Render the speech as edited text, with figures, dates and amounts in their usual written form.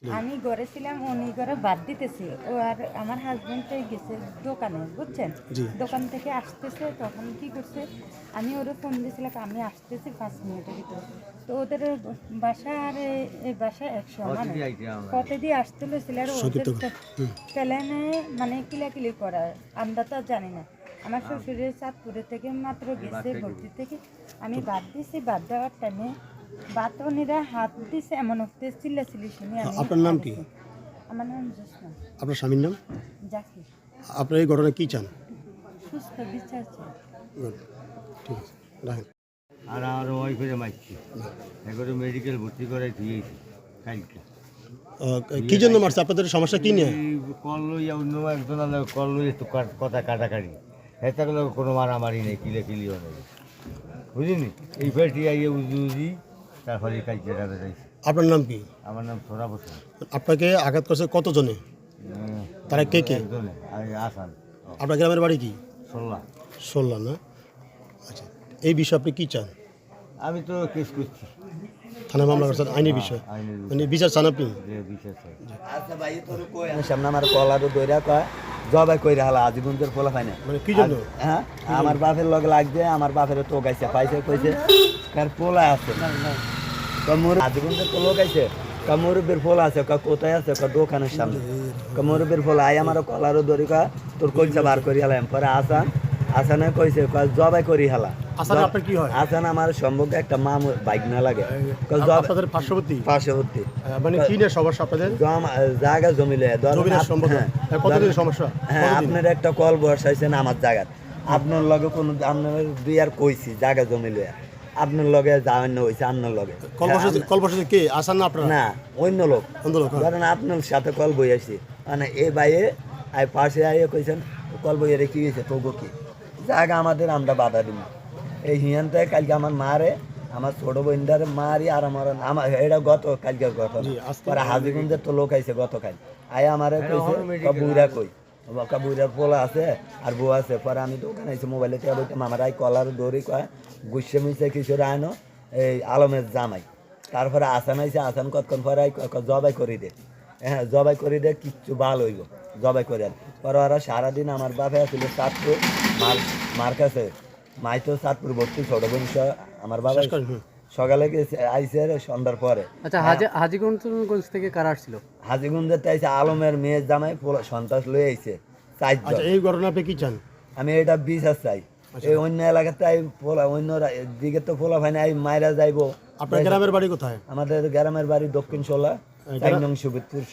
আমি ঘরে ছিলাম, উনি ঘরে বাদ দিতেছি। ও আর আমার হাজবেন্ড গেছে দোকানে, বুঝছেন? জি। দোকান থেকে আসতেছে, তখন কি করছে, আমি ওরে ফোন দিয়েছিলাম আমি আসতেছি 5 মিনিটের ভিতরে। তো ওদের বাসা আর এই বাসা এক সমান, কত দিয়ে আসতে হয়েছিল আর ওদের প্ল্যানে মানে কিলাকিলি করা আমরা তো আর জানি না। আমার শ্বশুরের চাঁদপুরে থেকে মাত্র গেছে ভর্তি থেকে, আমি বাদ দিছি। বাদ দেওয়ার টাইমে বাতনিরা হাত দিছে, এমন হতে চিল্লাচিল্লি শুনি আমি। আপনার নাম কি? আমার নাম জোসনা আপনার স্বামীর নাম? জাকির। আপনার এই ঘটনা কি চান? সুস্থ বিচার চাই। Good. ঠিক আছে, রাখেন। আর আমার ওয়াইফের মারছি, এগুলো মেডিকেল ভর্তি করে দিয়েছি কালকে। কি জন্য মারছে? আপনাদের সমস্যা কি নিয়ে? এই কল লইয়া অন্য একজন কল লইয়া একটু কথা কাটাকাটি, এটা গেলে কোনো মারামারি নেই, কিলিও নেই, বুঝিনি? এই ফেরটি আইয়ে উজি তারপরে কালকে যাবে যাইছি। আপনার নাম কি? আমার নাম সোনা বসুন। আপনাকে আঘাত করছে কতজনে? তারা কে কে? একজনে আমি আসান। আপনার গ্রামের বাড়ি কি? 16। 16 না? আচ্ছা, এই বিষয়ে আপনি কি চান? আমি তো কেস করছি, থানা মামলা করছেন আইনি বিষয়, আইনের মানে বিচার চান আপনি? যে বিচার চাই। সামনে আমার কলারও দইরা কয় জবাই কইরা হালা আজীবনদের ফলা পায় না। মানে কি জন্য? হ্যাঁ, আমার বাপের লগে লাগছে, আমার বাপের তো গাইছে পাইছে কইছে কার পোলা আছে কমর আজীবনদের তো লোক আইছে কমরবের ফলা আছে কোথায় আছে দোকানের সামনে কমরবের ফলা আই আমার কলারও দড়ি কয় তোর কইছে বার করি হালাম পরে আসানে কইছে কয় জবাই করি হালা। আসান আপনার কি হয়? আসান আমার সম্ভব একটা মাম বাইক না লাগে আপনাদের পার্শ্ববর্তী? পার্শ্ববর্তী মানে কি নিয়ে সমস্যা আপনাদের? জায়গা জমিলে জমির সম্পর্ক কতদিন সমস্যা? হ্যাঁ, আপনার একটা কল বসাইছেন আমার জায়গার, আপনার লগে কোনো আপনার দুই আর কইছি জায়গা জমিলে আপনার লগে যাওয়ার না হয়েছে আপনার লগে কল বসেছে কে? আসান না আপনারা? না, অন্য লোক। অন্য লোক, হ্যাঁ। ধরেন আপনার সাথে কল বই আসছি মানে এ বাইয়ে আই পাশে আইয়ে কইছেন কল বইয়ে রেখে গেছে তবু কি জায়গা আমাদের আমরা বাধা দিব। এই হিয়ান থেকে কালকে আমার মারে আমার ছোট বোনটারে মারি আর আমার এটা গত কালকের কথা। পরে হাজিগঞ্জের তো লোক আইছে গতকাল আয় আমারে কইছে বুইরা কই বুইরার পোলা আছে আর বউ আছে। পরে আমি দোকান আইছি মোবাইলে টিয়া বইতে মামার আই কলার দৌড়ি কয় গুসে মিশে কিছু আনো এই আলমের জামাই। তারপরে আসান আইছে, আসান কতক্ষণ পরে জবাই করি দে, হ্যাঁ জবাই করি দে কিচ্ছু ভালো হইব জবাই করে। পরে ওরা সারাদিন আমার বাপে আসলে চাঁদপুর মার কাছে মাই তো চাঁদপুর ভর্তি ছোট বোন আমার বাবা সকালে আইসে সন্ধ্যার পরে। আচ্ছা, হাজীগঞ্জ থেকে কারা আসছিল? হাজীগঞ্জের আইসে আলমের মেয়ের জামাই সন্ত্রাস লয়ে আইছে 4 জন। এই ঘটনা আপনি কি চান? আমি এটা বিচার চাই। এই অন্য এলাকাতে অন্য দিকে তো পোলা ভাই না মাইরা যাইবো। আপনার গ্রামের বাড়ি কোথায়? আমাদের গ্রামের বাড়ি দক্ষিণ 16 4 নং সুবিদপুর।